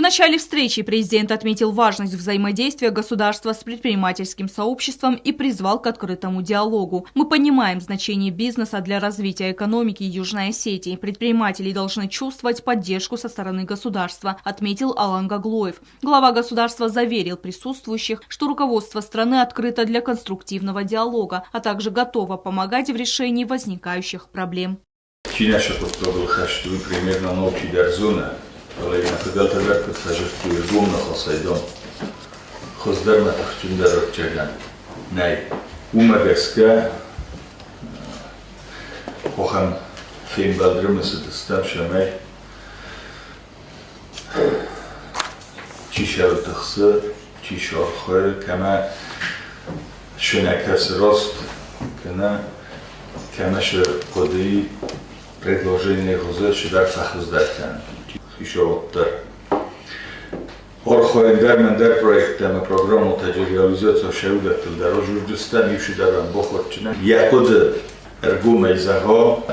начале встречи президент отметил важность взаимодействия государства с предпринимательским сообществом и призвал к открытому диалогу. Мы понимаем значение бизнеса для развития экономики Южной Осетии. Предприниматели должны чувствовать поддержку со стороны государства, отметил Алан Гаглоев. Глава государства заверил присутствующих, что руководство страны открыто для конструктивного диалога, а также готово помогать в решении возникающих проблем. Половина федерального сожжения гумна хасайдон, хоздарма тахчундар ротчаган, най умагаска, хохан фембадрымысы дыстам шамай, чишар тахсы, чишар хэр, кама шунакас рост, кама ше коды предложение хоза шидар фахыздартан. Еще вот Орхоендер Мендер проектами программу реализуется в Шеудате дорожу Ждустан и Шидаран Бохорчина. Я коды эргума изаго,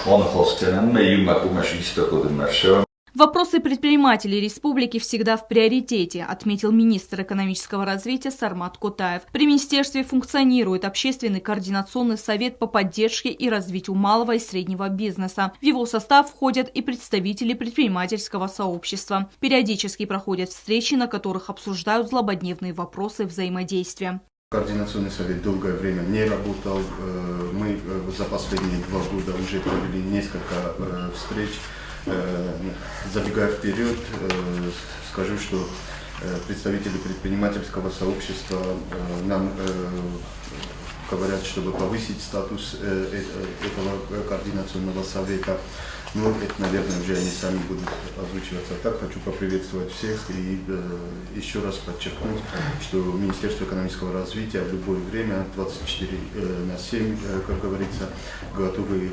он хостенан, мы юма кумашисто коды маршо. Вопросы предпринимателей республики всегда в приоритете, отметил министр экономического развития Сармат Котаев. При министерстве функционирует общественный координационный совет по поддержке и развитию малого и среднего бизнеса. В его состав входят и представители предпринимательского сообщества. Периодически проходят встречи, на которых обсуждают злободневные вопросы взаимодействия. Координационный совет долгое время не работал. Мы за последние 2 года уже провели несколько встреч. Забегая вперед, скажу, что представители предпринимательского сообщества нам говорят, чтобы повысить статус этого координационного совета. Ну, это, наверное, уже они сами будут озвучиваться. Так хочу поприветствовать всех и еще раз подчеркнуть, что Министерство экономического развития в любое время 24/7, как говорится, готовы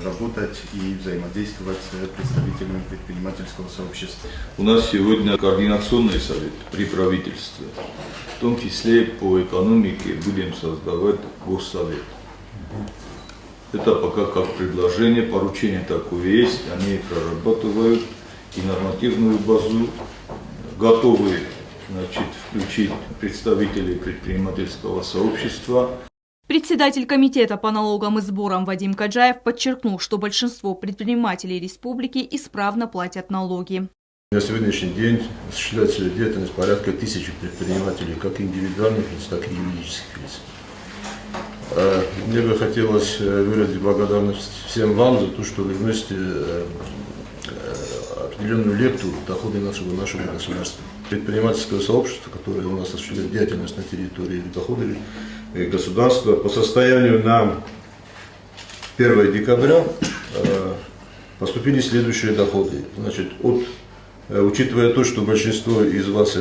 работать и взаимодействовать с представителями предпринимательского сообщества. У нас сегодня координационный совет при правительстве. В том числе по экономике будем создавать госсовет. Это пока как предложение, поручение такое есть, они прорабатывают и нормативную базу, готовы включить представителей предпринимательского сообщества. Председатель комитета по налогам и сборам Вадим Каджаев подчеркнул, что большинство предпринимателей республики исправно платят налоги. На сегодняшний день осуществляется деятельность порядка 1000 предпринимателей, как индивидуальных лиц, так и юридических лиц. Мне бы хотелось выразить благодарность всем вам за то, что вы вносите определенную лепту в доходы нашего государства. Предпринимательское сообщество, которое у нас осуществляет деятельность на территории доходов государства, по состоянию на 1 декабря поступили следующие доходы. Значит, учитывая то, что большинство из вас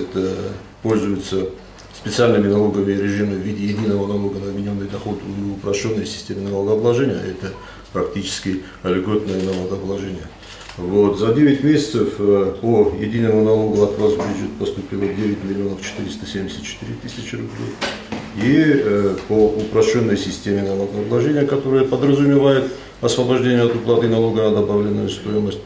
пользуются специальными налоговыми режимами в виде единого налога на вмененный доход и упрощенной системы налогообложения, это практически льготное налогообложение. Вот. За 9 месяцев по единому налогу от вас в бюджет поступило 9 миллионов 474 тысячи рублей. И по упрощенной системе налогообложения, которая подразумевает освобождение от уплаты налога на добавленную стоимость,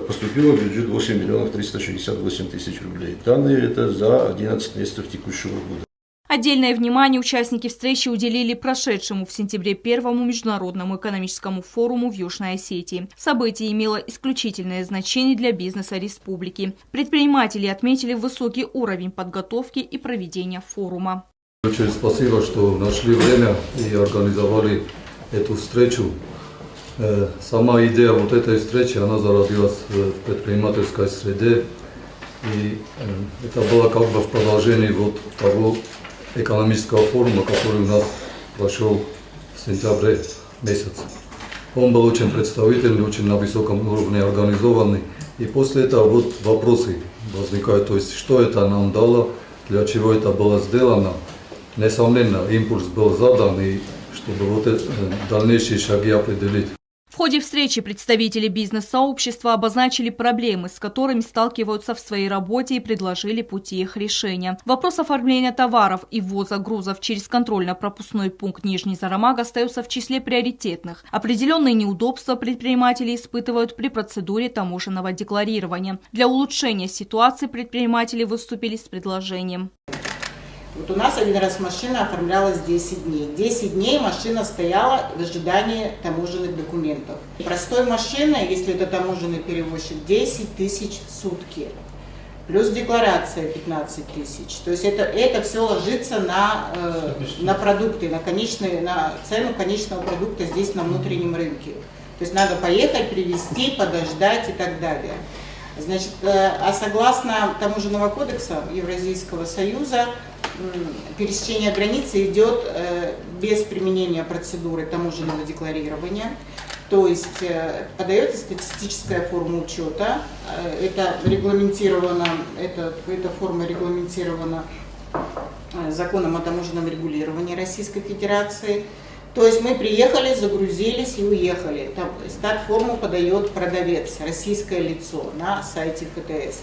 поступило в бюджет 8 миллионов 368 тысяч рублей. Данные это за 11 месяцев текущего года. Отдельное внимание участники встречи уделили прошедшему в сентябре 1-му международному экономическому форуму в Южной Осетии. Событие имело исключительное значение для бизнеса республики. Предприниматели отметили высокий уровень подготовки и проведения форума. Очень спасибо, что нашли время и организовали эту встречу. Сама идея вот этой встречи, она зародилась в предпринимательской среде, и это было как бы в продолжении вот того экономического форума, который у нас прошел в сентябре месяце. Он был очень представительный, очень на высоком уровне организованный, и после этого вот вопросы возникают, то есть что это нам дало, для чего это было сделано. Несомненно, импульс был задан, и чтобы вот дальнейшие шаги определить. В ходе встречи представители бизнес-сообщества обозначили проблемы, с которыми сталкиваются в своей работе, и предложили пути их решения. Вопрос оформления товаров и ввоза грузов через контрольно-пропускной пункт Нижний Зарамаг остается в числе приоритетных. Определенные неудобства предприниматели испытывают при процедуре таможенного декларирования. Для улучшения ситуации предприниматели выступили с предложением. Вот у нас один раз машина оформлялась 10 дней. 10 дней машина стояла в ожидании таможенных документов. Простой машиной, если это таможенный перевозчик, 10 тысяч в сутки. Плюс декларация 15 тысяч. То есть это все ложится на продукты, на цену конечного продукта здесь на внутреннем рынке. То есть надо поехать, привезти, подождать и так далее. Значит, а согласно таможенного кодекса Евразийского союза, пересечение границы идет без применения процедуры таможенного декларирования. То есть подается статистическая форма учета, эта форма регламентирована законом о таможенном регулировании Российской Федерации. То есть мы приехали, загрузились и уехали. Стат-форму подает продавец, российское лицо на сайте ФТС.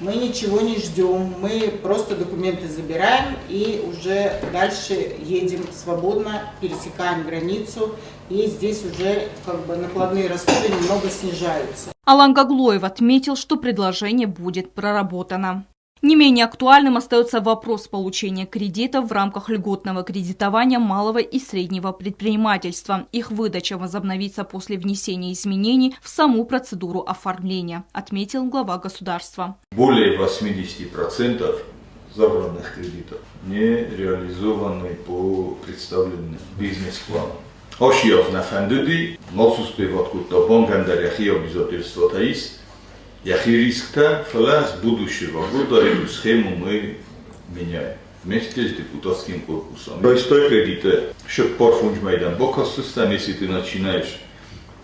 Мы ничего не ждем, мы просто документы забираем и уже дальше едем свободно, пересекаем границу, и здесь уже накладные расходы немного снижаются. Алан Гаглоев отметил, что предложение будет проработано. Не менее актуальным остается вопрос получения кредитов в рамках льготного кредитования малого и среднего предпринимательства. Их выдача возобновится после внесения изменений в саму процедуру оформления, отметил глава государства. Более 80% забранных кредитов не реализованы по представленным бизнес-планам. Ошиев на фандуди, нас успевают куда бангандаряхи обязательства таис. Яхирискта флас будущего года эту схему мы меняем вместе с депутатским корпусом. То есть той кредиты, чтобы порфунж майдан бокасустан, если ты начинаешь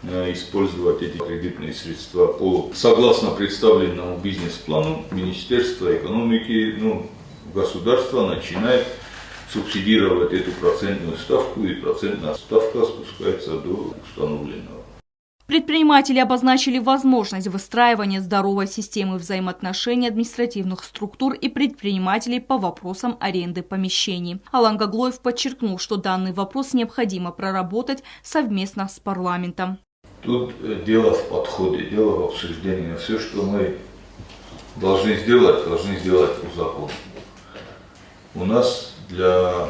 использовать эти кредитные средства согласно представленному бизнес-плану, Министерство экономики, государство начинает субсидировать эту процентную ставку, и процентная ставка спускается до установленного. Предприниматели обозначили возможность выстраивания здоровой системы взаимоотношений административных структур и предпринимателей по вопросам аренды помещений. Алан Гаглоев подчеркнул, что данный вопрос необходимо проработать совместно с парламентом. Тут дело в подходе, дело в обсуждении. Все, что мы должны сделать по закону. У нас для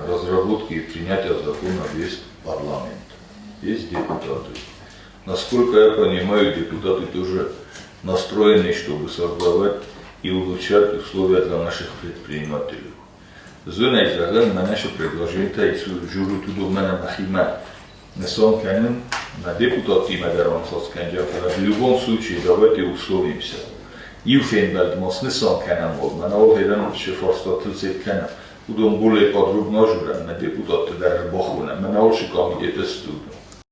разработки и принятия законов есть парламент, есть депутаты. Насколько я понимаю, депутаты тоже настроены, чтобы создавать и улучшать условия для наших предпринимателей. Зона излагаем на наше предложение, и журу тудовмана махима несомканем на депутаты Мадарон Сосканджа. В любом случае, давайте условимся. Юфенбальд мос несомканем мол, на новый шефорство цельцетканем. Удом более подробно журам на депутаты даже бохуна, на ошикам где-то студию.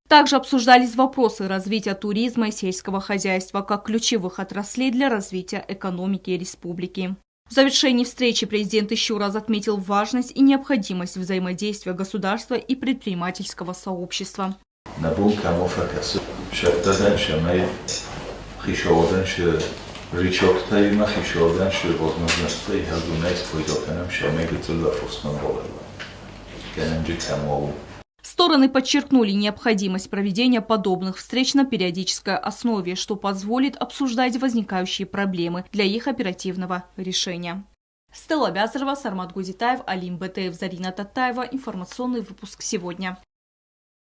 Также обсуждались вопросы развития туризма и сельского хозяйства как ключевых отраслей для развития экономики республики. В завершении встречи президент еще раз отметил важность и необходимость взаимодействия государства и предпринимательского сообщества. Стороны подчеркнули необходимость проведения подобных встреч на периодической основе, что позволит обсуждать возникающие проблемы для их оперативного решения. Стелла Вязарова, Сармат Гузитаев, Алим Бетеев, Зарина Татаева. Информационный выпуск сегодня.